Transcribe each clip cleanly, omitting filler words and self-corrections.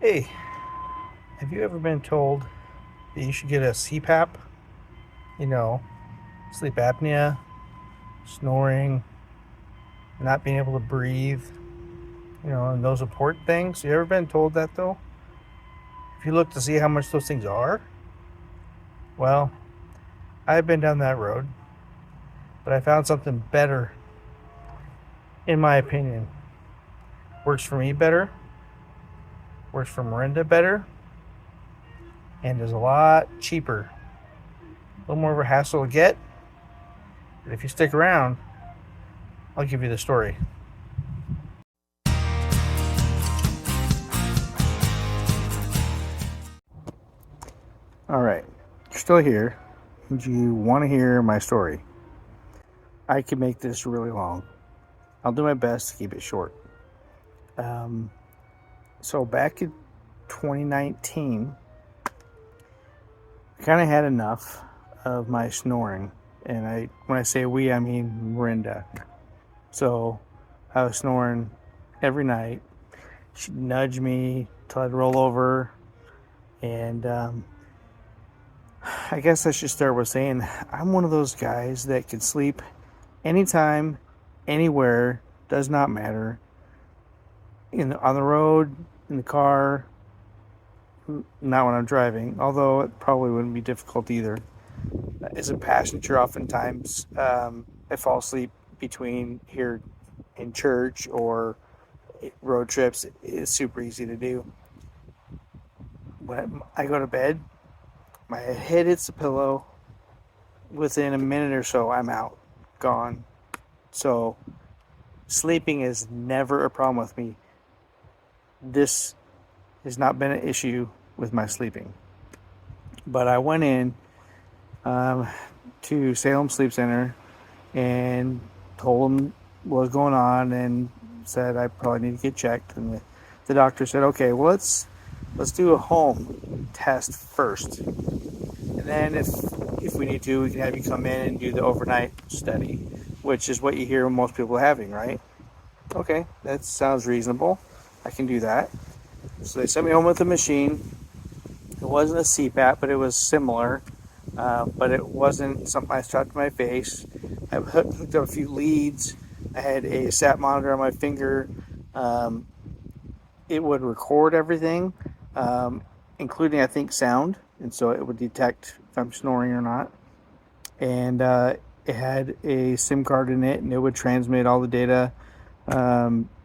Hey, have you ever been told that you should get a CPAP? You know, sleep apnea, snoring, not being able to breathe, and those important things. You ever been told that though? If you look to see how much those things are, well, I've been down that road, but I found something better, in my opinion. Works for me better, works for Miranda better, and is a lot cheaper. A little more of a hassle to get, but if you stick around, I'll give you the story. All right, you're still here. Do you want to hear my story? I could make this really long. I'll do my best to keep it short. Um, so back in 2019, I kind of had enough of my snoring, and when I say we, I mean Miranda. So I was snoring every night. She'd nudge me till I'd roll over, and I guess I should start with saying I'm one of those guys that can sleep anytime, anywhere, does not matter. On the road, in the car, not when I'm driving, although it probably wouldn't be difficult either. As a passenger, oftentimes I fall asleep between here in church or road trips. It's super easy to do. When I go to bed, my head hits the pillow. Within a minute or so, I'm out, gone. So sleeping is never a problem with me. This has not been an issue with my sleeping. But I went in to Salem Sleep Center and told them what was going on and said I probably need to get checked. And the doctor said, okay, well, let's do a home test first. And then if we need to, we can have you come in and do the overnight study, which is what you hear most people having, right? Okay, that sounds reasonable. I can do that. So they sent me home with a machine. It wasn't a CPAP, but it was similar. But it wasn't something I strapped to my face. I hooked up a few leads. I had a sat monitor on my finger. It would record everything, including, I think, sound. And so it would detect if I'm snoring or not. And it had a SIM card in it, and it would transmit all the data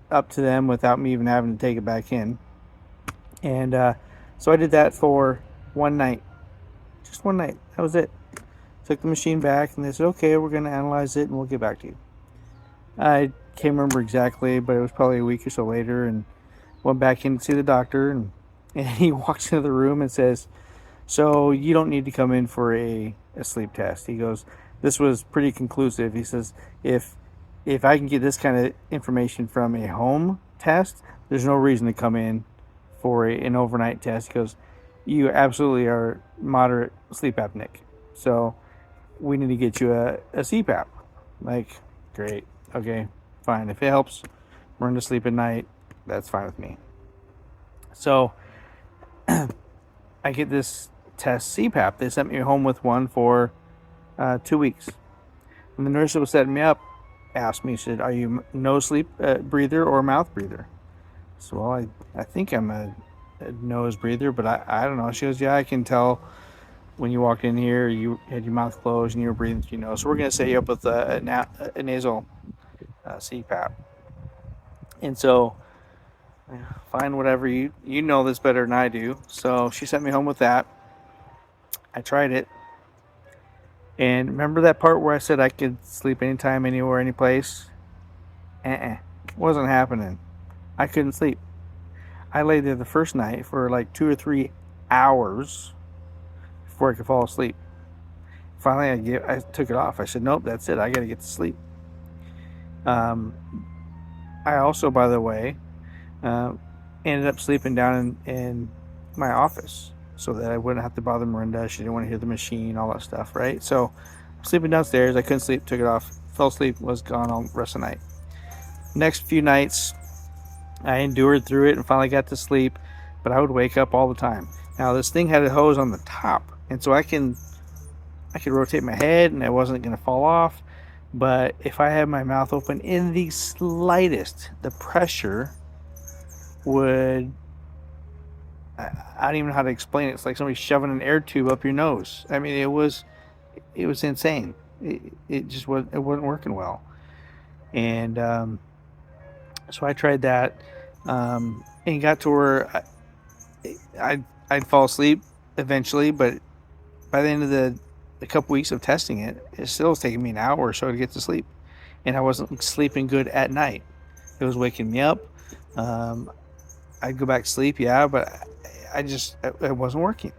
up to them without me even having to take it back in. And so I did that for one night. Just one night. That was it. Took the machine back, and they said, okay, we're going to analyze it, and we'll get back to you. I can't remember exactly, but it was probably a week or so later, and went back in to see the doctor, and he walks into the room and says, so you don't need to come in for a sleep test. He goes, this was pretty conclusive. He says, if I can get this kind of information from a home test, there's no reason to come in for an overnight test. He goes, you absolutely are moderate sleep apneic. So we need to get you a CPAP. Like, great. Okay, fine. If it helps learn to sleep at night, that's fine with me. So I get this test CPAP. They sent me home with one for 2 weeks. And the nurse that was setting me up asked me, she said, are you nose sleep breather or mouth breather? So, well, I think I'm a nose breather, but I don't know. She goes, yeah, I can tell when you walked in here, you had your mouth closed and you were breathing through your nose. So we're going to set you up with a nasal CPAP. And so, fine, whatever. You know this better than I do. So she sent me home with that. I tried it. And remember that part where I said I could sleep anytime, anywhere, any place? Wasn't happening. I couldn't sleep. I lay there the first night for like 2 or 3 hours before I could fall asleep. Finally, I took it off. I said, nope, that's it. I got to get to sleep. I also, by the way, ended up sleeping down in my office so that I wouldn't have to bother Miranda. She didn't want to hear the machine, all that stuff, right? So sleeping downstairs, I couldn't sleep, took it off, fell asleep, was gone all the rest of the night. Next few nights, I endured through it and finally got to sleep. but I would wake up all the time. Now this thing had a hose on the top, and so I could rotate my head and it wasn't going to fall off. But if I had my mouth open in the slightest, the pressure would, I don't even know how to explain it. It's like somebody shoving an air tube up your nose. I mean, it was insane. It just it wasn't working well. And so I tried that, and got to where I'd fall asleep eventually, but by the end of the couple weeks of testing it, it still was taking me an hour or so to get to sleep, and I wasn't sleeping good at night. It was waking me up. Um, I'd go back to sleep, yeah, but it wasn't working.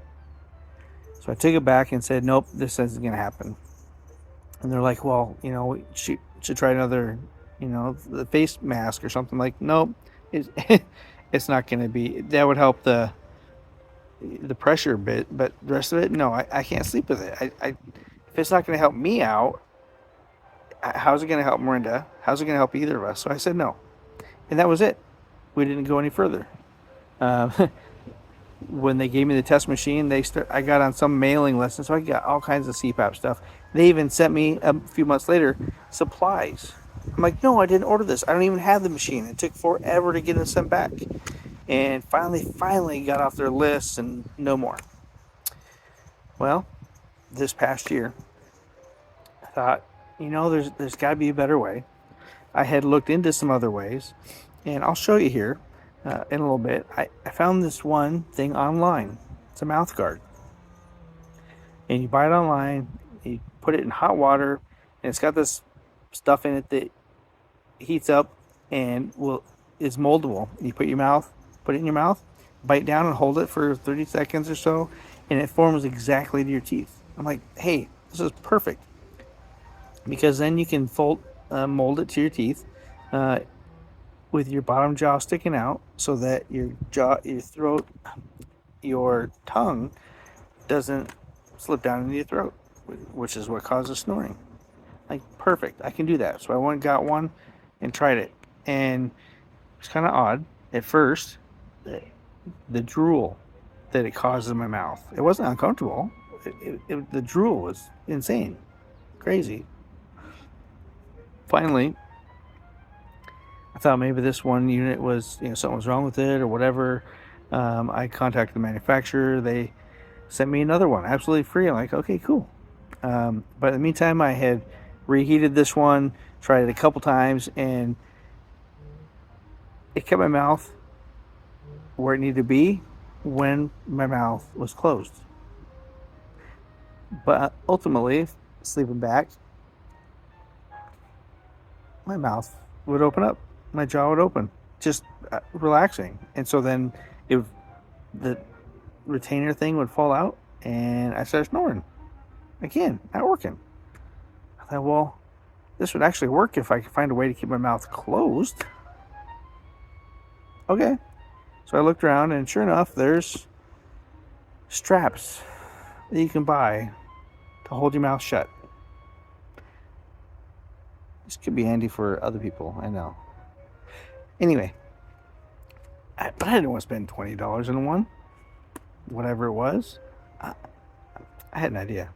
So I took it back and said, nope, this isn't going to happen. And they're like, well, should try another, the face mask or something. Like, nope, it, it's not going to be. That would help the pressure a bit, but the rest of it, no, I can't sleep with it. If it's not going to help me out, how's it going to help Miranda? How's it going to help either of us? So I said no, and that was it. We didn't go any further. Um, when they gave me the test machine, I got on some mailing list, and so I got all kinds of CPAP stuff. They even sent me a few months later supplies. I'm like, no, I didn't order this. I don't even have the machine. It took forever to get it sent back, and finally got off their list, and no more. Well, this past year, I thought, there's got to be a better way. I had looked into some other ways, and I'll show you here in a little bit. I found this one thing online. It's a mouth guard, and you buy it online. You put it in hot water, and it's got this stuff in it that heats up and is moldable. You put it in your mouth, bite down and hold it for 30 seconds or so, and it forms exactly to your teeth. I'm like, hey, this is perfect, because then you can mold it to your teeth with your bottom jaw sticking out, so that your throat, your tongue doesn't slip down into your throat, which is what causes snoring. Like, perfect, I can do that. So I went and got one and tried it, and it's kind of odd at first. The drool that it caused in my mouth, it wasn't uncomfortable. The drool was insane, crazy. Finally, I thought maybe this one unit was, something was wrong with it or whatever. I contacted the manufacturer. They sent me another one, absolutely free. I'm like, okay, cool. But in the meantime, I had reheated this one, tried it a couple times, and it kept my mouth where it needed to be when my mouth was closed. But ultimately, sleeping back, my mouth would open up, my jaw would open, just relaxing. And so then the retainer thing would fall out, and I started snoring again, not working. I thought, well, this would actually work if I could find a way to keep my mouth closed. Okay, so I looked around, and sure enough, there's straps that you can buy to hold your mouth shut. This could be handy for other people, I know. Anyway, but I didn't want to spend $20 on one, whatever it was. I had an idea.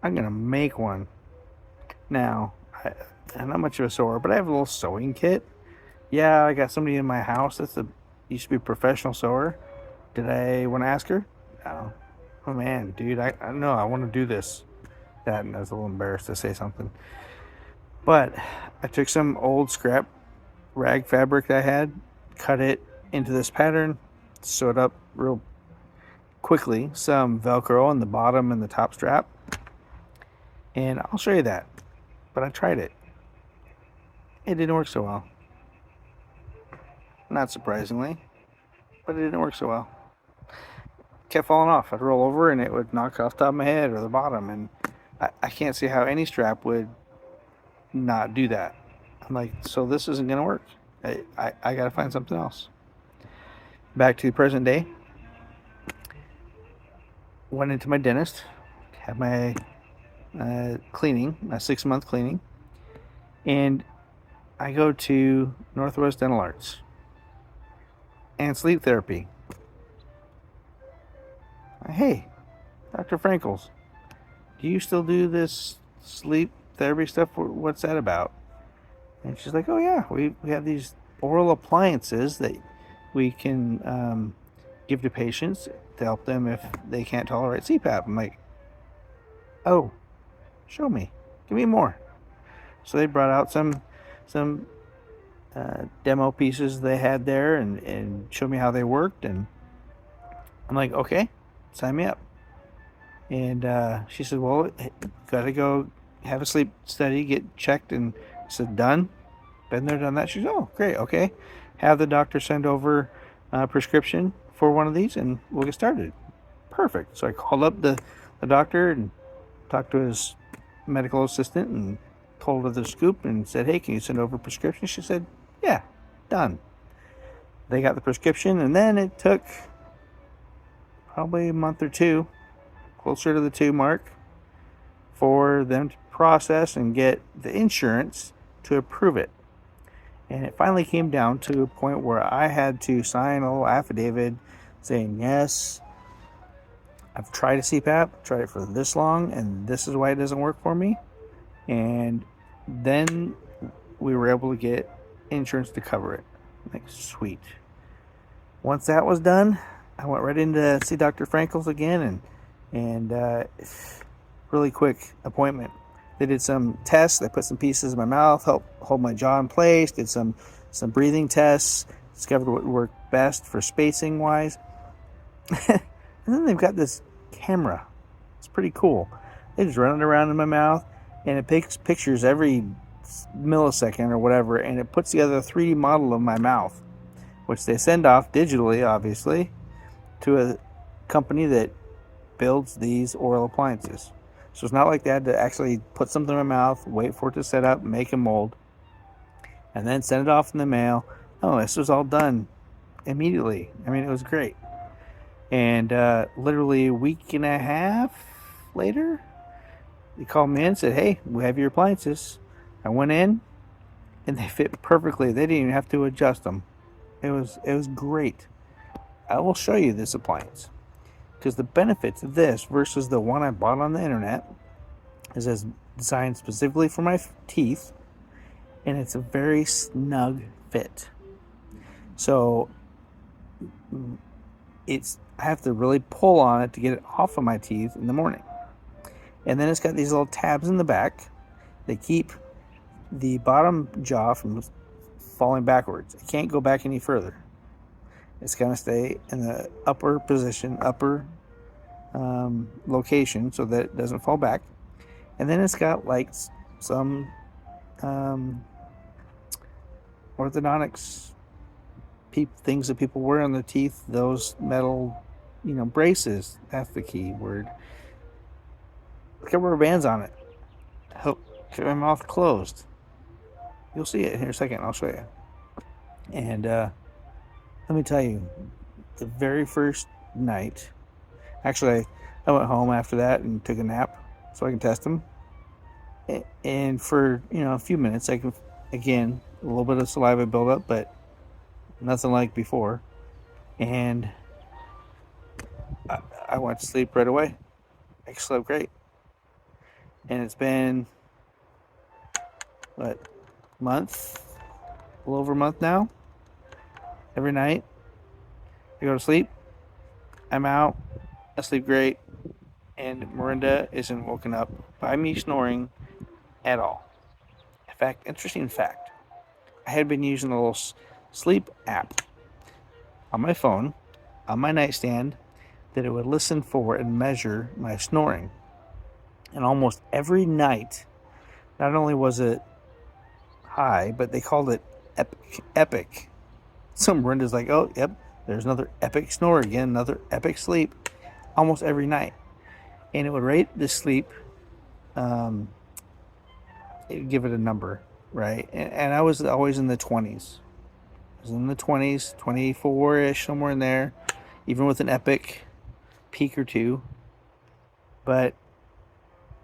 I'm going to make one. Now, I'm not much of a sewer, but I have a little sewing kit. Yeah, I got somebody in my house used to be a professional sewer. Did I want to ask her? No. Oh man, dude, I know I want to do this. That, and I was a little embarrassed to say something. But I took some old scrap rag fabric that I had, cut it into this pattern, sew it up real quickly, some Velcro on the bottom and the top strap, and I'll show you that. But I tried it. It didn't work so well. Not surprisingly, but it didn't work so well. Kept falling off. I'd roll over and it would knock off the top of my head or the bottom, and I can't see how any strap would not do that. I'm like, so this isn't going to work. I got to find something else. Back to the present day. Went into my dentist, had my cleaning, my 6-month cleaning, and I go to Northwest Dental Arts and sleep therapy. Hey, Dr. Frankels, do you still do this sleep therapy stuff? What's that about? And she's like, oh, yeah, we have these oral appliances that we can give to patients to help them if they can't tolerate CPAP. I'm like, oh, show me. Give me more. So they brought out some demo pieces they had there and showed me how they worked. And I'm like, okay, sign me up. And she said, well, got to go have a sleep study, get checked. And I said, done. Been there, done that. She said, oh, great, okay. Have the doctor send over a prescription for one of these and we'll get started. Perfect. So I called up the doctor and talked to his medical assistant and told her the scoop and said, hey, can you send over a prescription? She said, yeah, done. They got the prescription, and then it took probably a month or two, closer to the 2 mark, for them to process and get the insurance to approve it. And it finally came down to a point where I had to sign a little affidavit saying, yes, I've tried a CPAP, tried it for this long, and this is why it doesn't work for me. And then we were able to get insurance to cover it. Like, sweet. Once that was done, I went right in to see Dr. Frankels again, and really quick appointment. They did some tests. They put some pieces in my mouth, helped hold my jaw in place, did some breathing tests, discovered what worked best for spacing wise. And then they've got this camera. It's pretty cool. They just run it around in my mouth, and it takes pictures every millisecond or whatever, and it puts together a 3D model of my mouth, which they send off digitally, obviously, to a company that builds these oral appliances. So it's not like they had to actually put something in my mouth, wait for it to set up, make a mold, and then send it off in the mail. Oh, this was all done immediately. I mean, it was great. And literally a week and a half later, they called me in and said, hey, we have your appliances. I went in, and they fit perfectly. They didn't even have to adjust them. It was great. I will show you this appliance, because the benefits of this versus the one I bought on the internet is it's designed specifically for my teeth, and it's a very snug fit. So I have to really pull on it to get it off of my teeth in the morning. And then it's got these little tabs in the back that keep the bottom jaw from falling backwards. It can't go back any further. It's going to stay in the upper position, upper location, so that it doesn't fall back. And then it's got like some orthodontics things that people wear on their teeth, those metal, braces. That's the key word. Look at rubber bands on it. Help keep my mouth closed. You'll see it here in a second. I'll show you. And let me tell you, the very first night, actually, I went home after that and took a nap so I can test them. And for a few minutes, I can, again, a little bit of saliva buildup, but nothing like before. And I went to sleep right away. I slept great. And it's been month, a little over a month now. Every night I go to sleep, I'm out, I sleep great, and Miranda isn't woken up by me snoring at all. In fact, interesting fact, I had been using a little sleep app on my phone, on my nightstand, that it would listen for and measure my snoring. And almost every night, not only was it high, but they called it epic. So Miranda's like, oh, yep, there's another epic snore again, another epic sleep, almost every night. And it would rate the sleep, it would give it a number, right? And I was always in the 20s. I was in the 20s, 24-ish, somewhere in there, even with an epic peak or two. But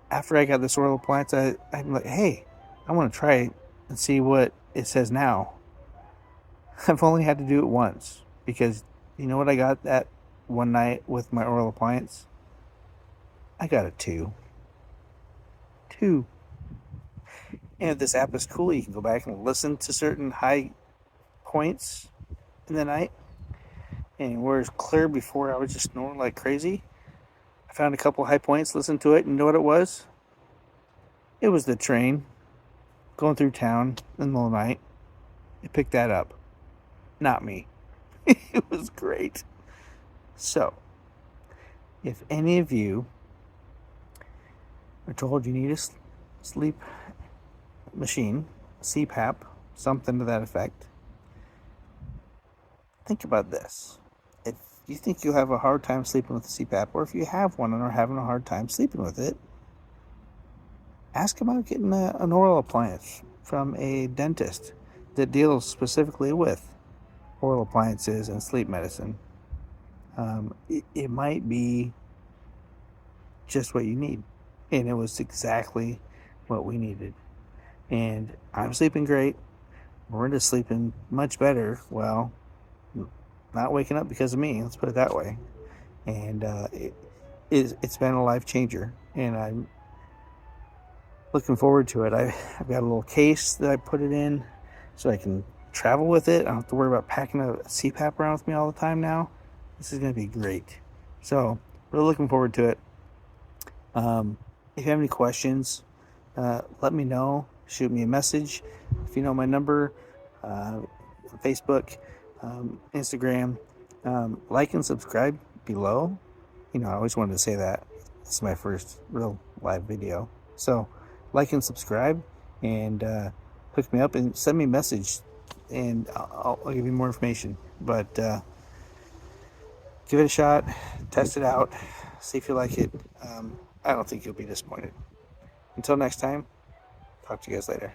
after I got this oral appliance, I'm like, hey, I want to try it and see what it says now. I've only had to do it once because you know what I got that one night with my oral appliance, I got a 2. 2. And this app is cool. You can go back and listen to certain high points in the night. And whereas clear before I was just snoring like crazy, I found a couple high points, listened to it, and you know what it was? It was the train going through town in the middle of the night. It picked that up. Not me. It was great. So, if any of you are told you need a sleep machine, CPAP, something to that effect, think about this. If you think you'll have a hard time sleeping with a CPAP, or if you have one and are having a hard time sleeping with it, ask about getting an oral appliance from a dentist that deals specifically with oral appliances and sleep medicine. It might be just what you need. And it was exactly what we needed. And I'm sleeping great. Miranda's sleeping much better. Well, not waking up because of me. Let's put it that way. And it's been a life changer. And I'm looking forward to it. I've got a little case that I put it in so I can travel with it. I don't have to worry about packing a CPAP around with me all the time now. This is going to be great. So, really looking forward to it. If you have any questions, let me know. Shoot me a message. If you know my number, Facebook, Instagram, like and subscribe below. You know, I always wanted to say that. This is my first real live video. So, like and subscribe, and hook me up and send me a message, and I'll give you more information. But give it a shot, test it out, see if you like it. I don't think you'll be disappointed. Until next time, talk to you guys later.